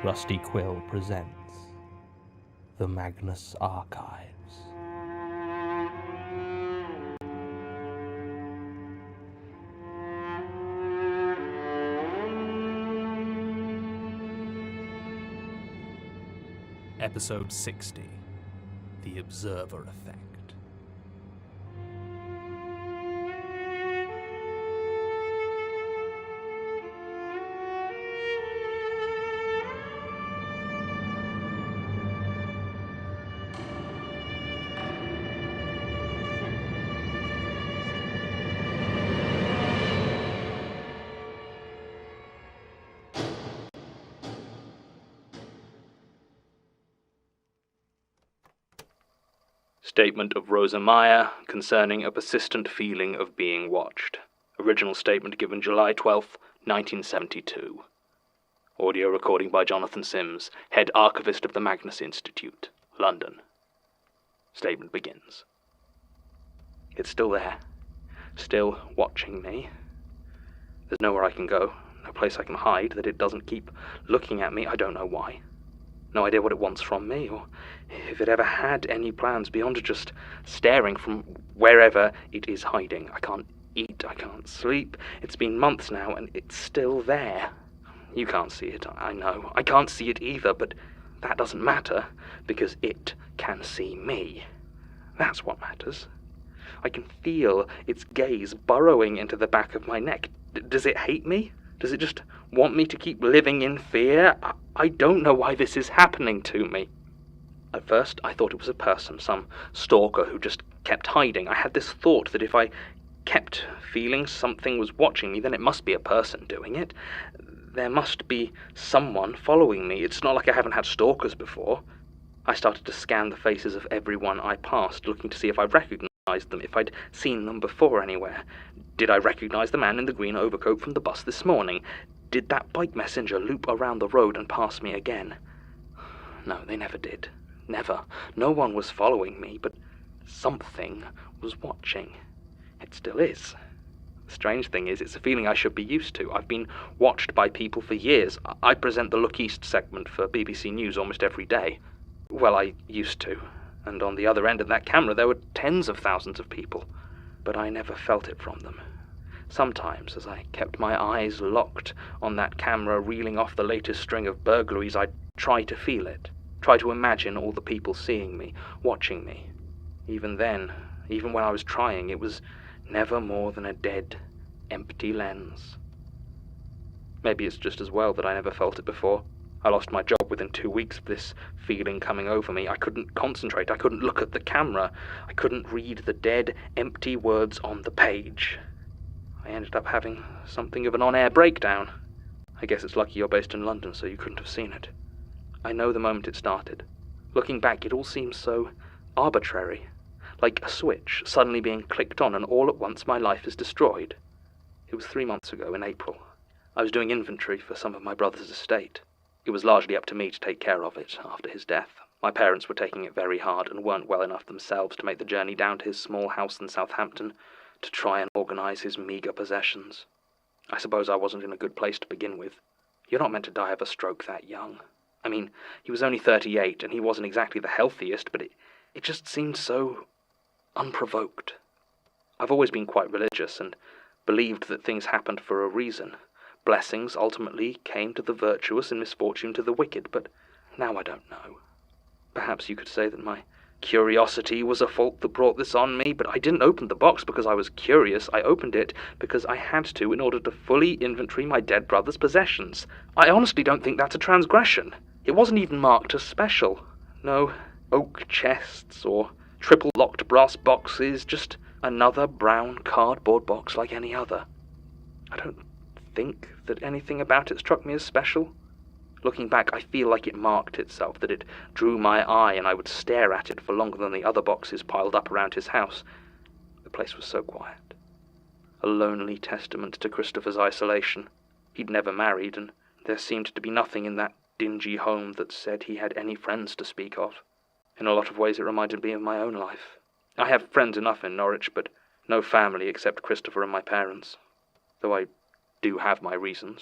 Rusty Quill presents the Magnus Archives. Episode 60, The Observer Effect. Statement of Rosa Meyer concerning a persistent feeling of being watched. Original statement given July 12th, 1972. Audio recording by Jonathan Sims, head archivist of the Magnus Institute, London. Statement begins. It's still there, still watching me. There's nowhere I can go, no place I can hide, that it doesn't keep looking at me. I don't know why. No idea what it wants from me, or if it ever had any plans beyond just staring from wherever it is hiding. I can't eat, I can't sleep. It's been months now, and it's still there. You can't see it, I know. I can't see it either, but that doesn't matter, because it can see me. That's what matters. I can feel its gaze burrowing into the back of my neck. Does it hate me? Does it just want me to keep living in fear? I don't know why this is happening to me. At first, I thought it was a person, some stalker who just kept hiding. I had this thought that if I kept feeling something was watching me, then it must be a person doing it. There must be someone following me. It's not like I haven't had stalkers before. I started to scan the faces of everyone I passed, looking to see if I recognized them, if I'd seen them before anywhere. Did I recognize the man in the green overcoat from the bus this morning? Did that bike messenger loop around the road and pass me again? No, they never did. Never. No one was following me, but something was watching. It still is. The strange thing is, it's a feeling I should be used to. I've been watched by people for years. I present the Look East segment for BBC News almost every day. Well, I used to. And on the other end of that camera there were tens of thousands of people. But I never felt it from them. Sometimes, as I kept my eyes locked on that camera reeling off the latest string of burglaries, I'd try to feel it, try to imagine all the people seeing me, watching me. Even then, even when I was trying, it was never more than a dead, empty lens. Maybe it's just as well that I never felt it before. I lost my job within 2 weeks of this feeling coming over me. I couldn't concentrate, I couldn't look at the camera, I couldn't read the dead, empty words on the page. I ended up having something of an on-air breakdown. I guess it's lucky you're based in London, so you couldn't have seen it. I know the moment it started. Looking back, it all seems so arbitrary. Like a switch suddenly being clicked on, and all at once my life is destroyed. It was 3 months ago, in April. I was doing inventory for some of my brother's estate. It was largely up to me to take care of it after his death. My parents were taking it very hard and weren't well enough themselves to make the journey down to his small house in Southampton to try and organise his meagre possessions. I suppose I wasn't in a good place to begin with. You're not meant to die of a stroke that young. I mean, he was only 38 and he wasn't exactly the healthiest, but it just seemed so unprovoked. I've always been quite religious and believed that things happened for a reason. Blessings ultimately came to the virtuous and misfortune to the wicked, but now I don't know. Perhaps you could say that my curiosity was a fault that brought this on me, but I didn't open the box because I was curious. I opened it because I had to in order to fully inventory my dead brother's possessions. I honestly don't think that's a transgression. It wasn't even marked as special. No oak chests or triple-locked brass boxes, just another brown cardboard box like any other. I don't think that anything about it struck me as special. Looking back, I feel like it marked itself, that it drew my eye and I would stare at it for longer than the other boxes piled up around his house. The place was so quiet. A lonely testament to Christopher's isolation. He'd never married, and there seemed to be nothing in that dingy home that said he had any friends to speak of. In a lot of ways it reminded me of my own life. I have friends enough in Norwich, but no family except Christopher and my parents. Though I do have my reasons.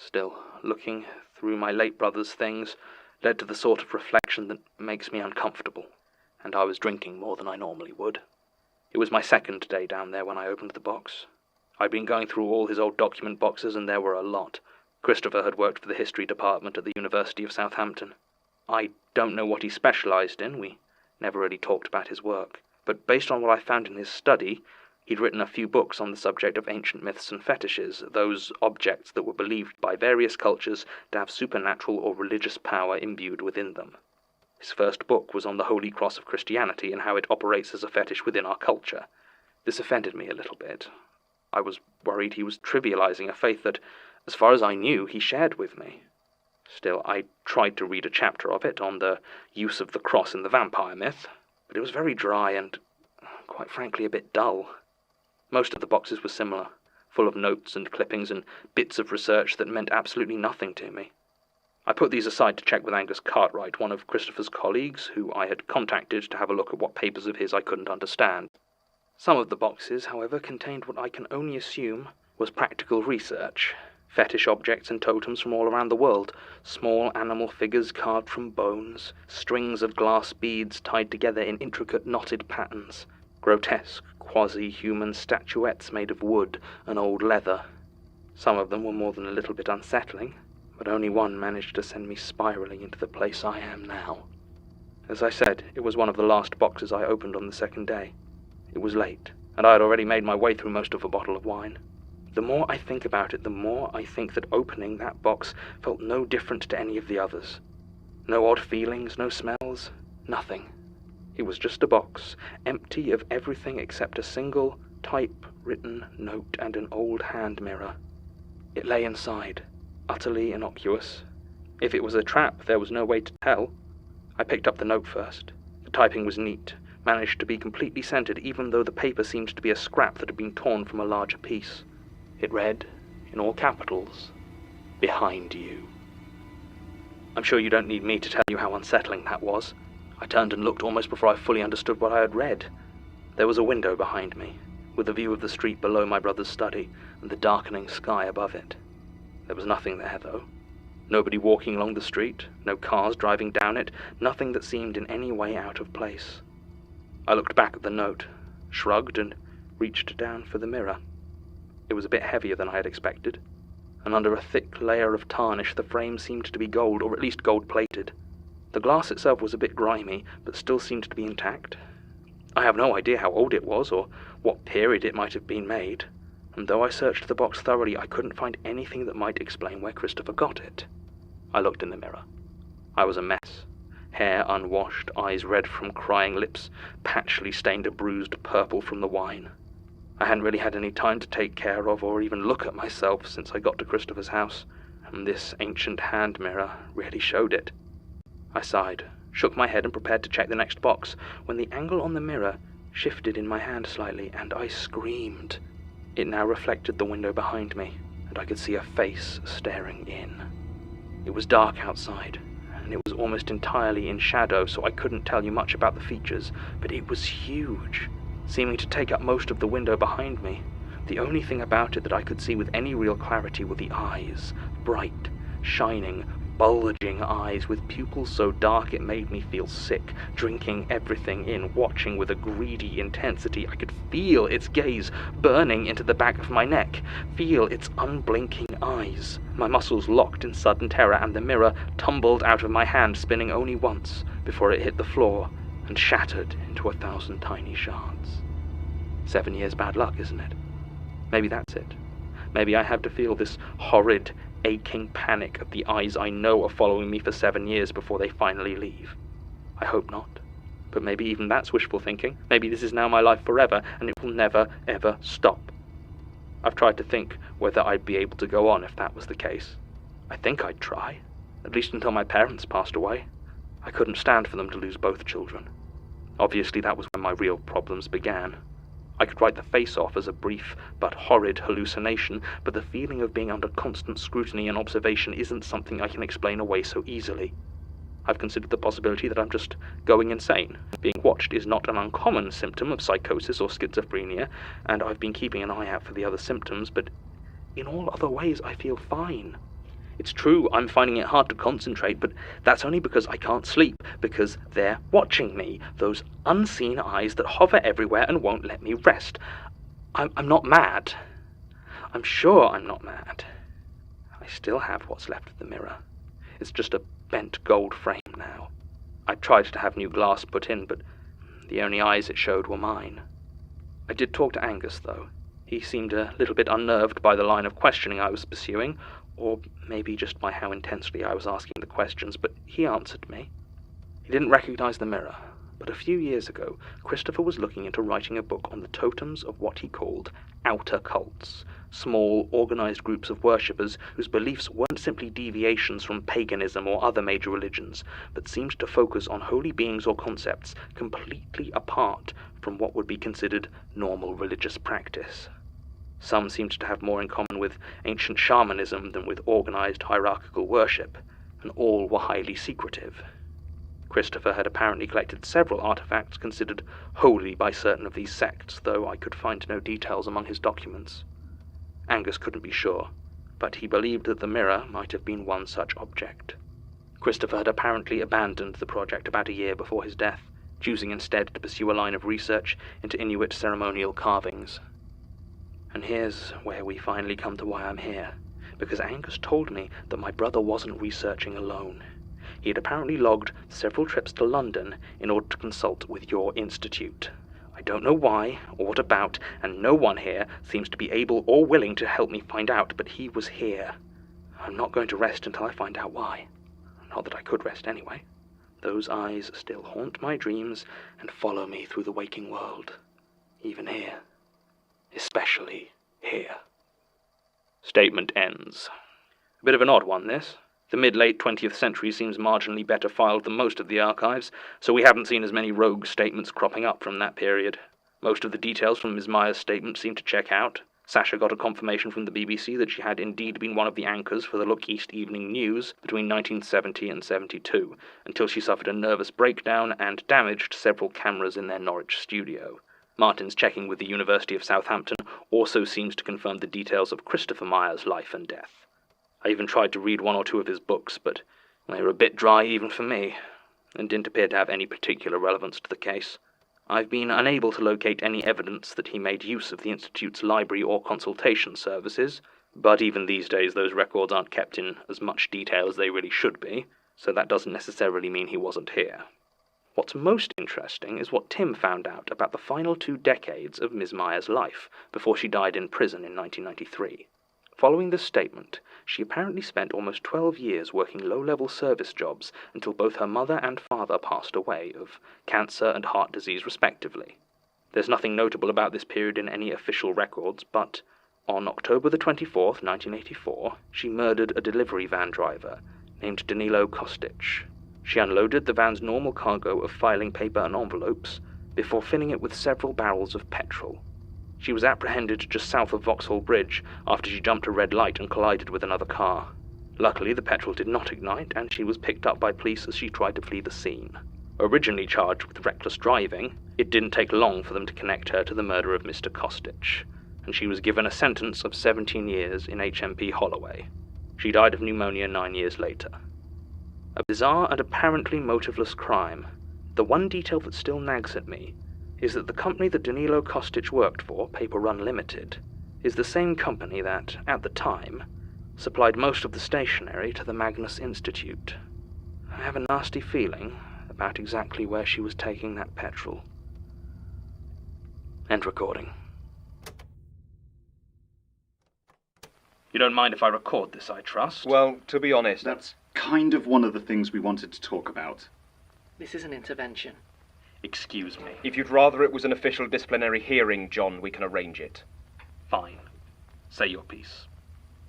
Still, looking through my late brother's things led to the sort of reflection that makes me uncomfortable, and I was drinking more than I normally would. It was my second day down there when I opened the box. I'd been going through all his old document boxes, and there were a lot. Christopher had worked for the history department at the University of Southampton. I don't know what he specialized in, we never really talked about his work, but based on what I found in his study, he'd written a few books on the subject of ancient myths and fetishes, those objects that were believed by various cultures to have supernatural or religious power imbued within them. His first book was on the Holy Cross of Christianity and how it operates as a fetish within our culture. This offended me a little bit. I was worried he was trivializing a faith that, as far as I knew, he shared with me. Still, I tried to read a chapter of it on the use of the cross in the vampire myth, but it was very dry and, quite frankly, a bit dull. Most of the boxes were similar, full of notes and clippings and bits of research that meant absolutely nothing to me. I put these aside to check with Angus Cartwright, one of Christopher's colleagues, who I had contacted to have a look at what papers of his I couldn't understand. Some of the boxes, however, contained what I can only assume was practical research. Fetish objects and totems from all around the world, small animal figures carved from bones, strings of glass beads tied together in intricate knotted patterns, grotesque quasi-human statuettes made of wood and old leather. Some of them were more than a little bit unsettling, but only one managed to send me spiraling into the place I am now. As I said, it was one of the last boxes I opened on the second day. It was late, and I had already made my way through most of a bottle of wine. The more I think about it, the more I think that opening that box felt no different to any of the others. No odd feelings, no smells, nothing. It was just a box, empty of everything except a single type-written note and an old hand mirror. It lay inside, utterly innocuous. If it was a trap, there was no way to tell. I picked up the note first. The typing was neat, managed to be completely centered even though the paper seemed to be a scrap that had been torn from a larger piece. It read, in all capitals, "Behind you." I'm sure you don't need me to tell you how unsettling that was. I turned and looked almost before I fully understood what I had read. There was a window behind me, with a view of the street below my brother's study and the darkening sky above it. There was nothing there, though. Nobody walking along the street, no cars driving down it, nothing that seemed in any way out of place. I looked back at the note, shrugged, and reached down for the mirror. It was a bit heavier than I had expected, and under a thick layer of tarnish the frame seemed to be gold, or at least gold-plated. The glass itself was a bit grimy, but still seemed to be intact. I have no idea how old it was, or what period it might have been made, and though I searched the box thoroughly, I couldn't find anything that might explain where Christopher got it. I looked in the mirror. I was a mess. Hair unwashed, eyes red from crying, lips patchily stained a bruised purple from the wine. I hadn't really had any time to take care of or even look at myself since I got to Christopher's house, and this ancient hand mirror really showed it. I sighed, shook my head and prepared to check the next box, when the angle on the mirror shifted in my hand slightly, and I screamed. It now reflected the window behind me, and I could see a face staring in. It was dark outside, and it was almost entirely in shadow, so I couldn't tell you much about the features, but it was huge, seeming to take up most of the window behind me. The only thing about it that I could see with any real clarity were the eyes, bright, shining, bulging eyes with pupils so dark it made me feel sick, drinking everything in, watching with a greedy intensity. I could feel its gaze burning into the back of my neck, feel its unblinking eyes. My muscles locked in sudden terror, and the mirror tumbled out of my hand, spinning only once before it hit the floor and shattered into 1,000 tiny shards. 7 years bad luck, isn't it? Maybe that's it. Maybe I have to feel this horrid, aching panic of the eyes I know are following me for 7 years before they finally leave. I hope not. But maybe even that's wishful thinking. Maybe this is now my life forever, and it will never, ever stop. I've tried to think whether I'd be able to go on if that was the case. I think I'd try, at least until my parents passed away. I couldn't stand for them to lose both children. Obviously, that was when my real problems began. I could write the face off as a brief but horrid hallucination, but the feeling of being under constant scrutiny and observation isn't something I can explain away so easily. I've considered the possibility that I'm just going insane. Being watched is not an uncommon symptom of psychosis or schizophrenia, and I've been keeping an eye out for the other symptoms, but in all other ways I feel fine. It's true, I'm finding it hard to concentrate, but that's only because I can't sleep, because they're watching me, those unseen eyes that hover everywhere and won't let me rest. I'm not mad. I'm sure I'm not mad. I still have what's left of the mirror. It's just a bent gold frame now. I tried to have new glass put in, but the only eyes it showed were mine. I did talk to Angus, though. He seemed a little bit unnerved by the line of questioning I was pursuing, or maybe just by how intensely I was asking the questions, but he answered me. He didn't recognize the mirror, but a few years ago, Christopher was looking into writing a book on the totems of what he called outer cults, small, organized groups of worshippers whose beliefs weren't simply deviations from paganism or other major religions, but seemed to focus on holy beings or concepts completely apart from what would be considered normal religious practice. Some seemed to have more in common with ancient shamanism than with organized hierarchical worship, and all were highly secretive. Christopher had apparently collected several artifacts considered holy by certain of these sects, though I could find no details among his documents. Angus couldn't be sure, but he believed that the mirror might have been one such object. Christopher had apparently abandoned the project about a year before his death, choosing instead to pursue a line of research into Inuit ceremonial carvings. And here's where we finally come to why I'm here, because Angus told me that my brother wasn't researching alone. He had apparently logged several trips to London in order to consult with your institute. I don't know why or what about, and no one here seems to be able or willing to help me find out, but he was here. I'm not going to rest until I find out why. Not that I could rest anyway. Those eyes still haunt my dreams and follow me through the waking world, even here. Especially here. Statement ends. A bit of an odd one, this. The mid-late 20th century seems marginally better filed than most of the archives, so we haven't seen as many rogue statements cropping up from that period. Most of the details from Ms. Meyer's statement seem to check out. Sasha got a confirmation from the BBC that she had indeed been one of the anchors for the Look East Evening News between 1970 and 72, until she suffered a nervous breakdown and damaged several cameras in their Norwich studio. Martin's checking with the University of Southampton also seems to confirm the details of Christopher Meyer's life and death. I even tried to read one or two of his books, but they were a bit dry even for me, and didn't appear to have any particular relevance to the case. I've been unable to locate any evidence that he made use of the Institute's library or consultation services, but even these days those records aren't kept in as much detail as they really should be, so that doesn't necessarily mean he wasn't here. What's most interesting is what Tim found out about the final 2 decades of Ms. Meyer's life before she died in prison in 1993. Following this statement, she apparently spent almost 12 years working low-level service jobs until both her mother and father passed away of cancer and heart disease respectively. There's nothing notable about this period in any official records, but on October the 24th, 1984, she murdered a delivery van driver named Danilo Kostic. She unloaded the van's normal cargo of filing paper and envelopes before filling it with several barrels of petrol. She was apprehended just south of Vauxhall Bridge after she jumped a red light and collided with another car. Luckily, the petrol did not ignite, and she was picked up by police as she tried to flee the scene. Originally charged with reckless driving, it didn't take long for them to connect her to the murder of Mr. Kostic, and she was given a sentence of 17 years in HMP Holloway. She died of pneumonia 9 years later. A bizarre and apparently motiveless crime. The one detail that still nags at me is that the company that Danilo Kostic worked for, Paper Run Limited, is the same company that, at the time, supplied most of the stationery to the Magnus Institute. I have a nasty feeling about exactly where she was taking that petrol. End recording. You don't mind if I record this, I trust? Well, to be honest, That's kind of one of the things we wanted to talk about. This is an intervention. Excuse me. if you'd rather it was an official disciplinary hearing, John, we can arrange it. Fine. Say your piece.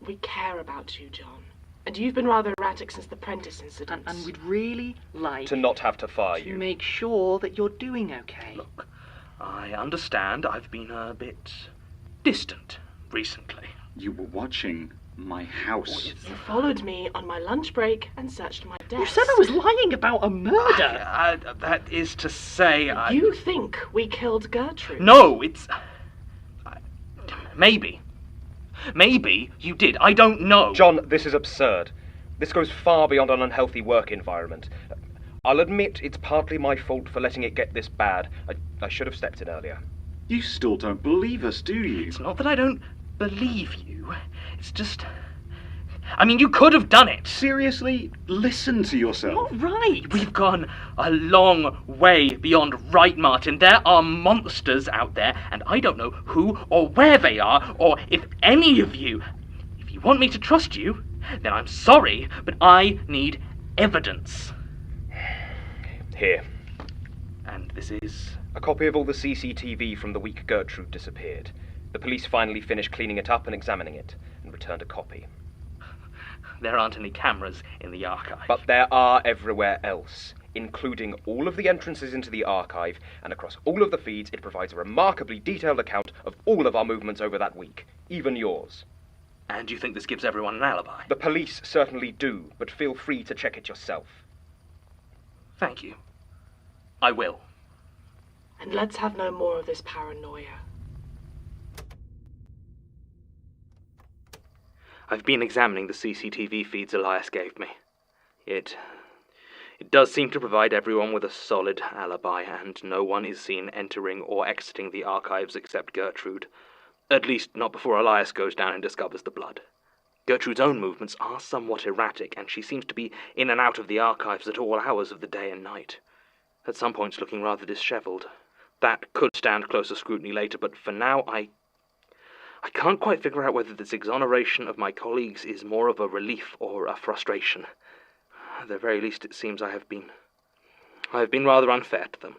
We care about you, John. And you've been rather erratic since the Prentice incident. And we'd really like To not have to fire to you. make sure that you're doing okay. Look, I understand I've been a bit distant recently. You were watching my house. You followed me on my lunch break and searched my desk. You said I was lying about a murder. That is to say, You think we killed Gertrude? No, it's... Maybe. Maybe you did. I don't know. John, this is absurd. This goes far beyond an unhealthy work environment. I'll admit it's partly my fault for letting it get this bad. I should have stepped in earlier. You still don't believe us, do you? It's not that I don't believe you. It's just... I mean, you could have done it. Seriously, listen to yourself. Not right. We've gone a long way beyond right, Martin. There are monsters out there, and I don't know who or where they are, or if any of you... If you want me to trust you, then I'm sorry, but I need evidence. Here. And this is... A copy of all the CCTV from the week Gertrude disappeared. The police finally finished cleaning it up and examining it, and returned a copy. There aren't any cameras in the archive. But there are everywhere else, including all of the entrances into the archive, and across all of the feeds it provides a remarkably detailed account of all of our movements over that week, even yours. And you think this gives everyone an alibi? The police certainly do, but feel free to check it yourself. Thank you. I will. And let's have no more of this paranoia. I've been examining the CCTV feeds Elias gave me. It does seem to provide everyone with a solid alibi, and no one is seen entering or exiting the archives except Gertrude. At least not before Elias goes down and discovers the blood. Gertrude's own movements are somewhat erratic, and she seems to be in and out of the archives at all hours of the day and night. At some points looking rather dishevelled. That could stand closer scrutiny later, but for now I can't quite figure out whether this exoneration of my colleagues is more of a relief or a frustration. At the very least, it seems I have been rather unfair to them.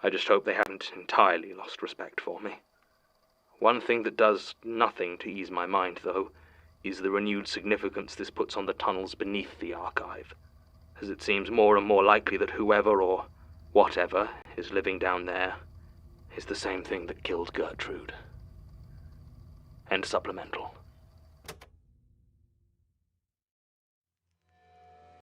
I just hope they haven't entirely lost respect for me. One thing that does nothing to ease my mind, though, is the renewed significance this puts on the tunnels beneath the archive, as it seems more and more likely that whoever or whatever is living down there is the same thing that killed Gertrude. End supplemental.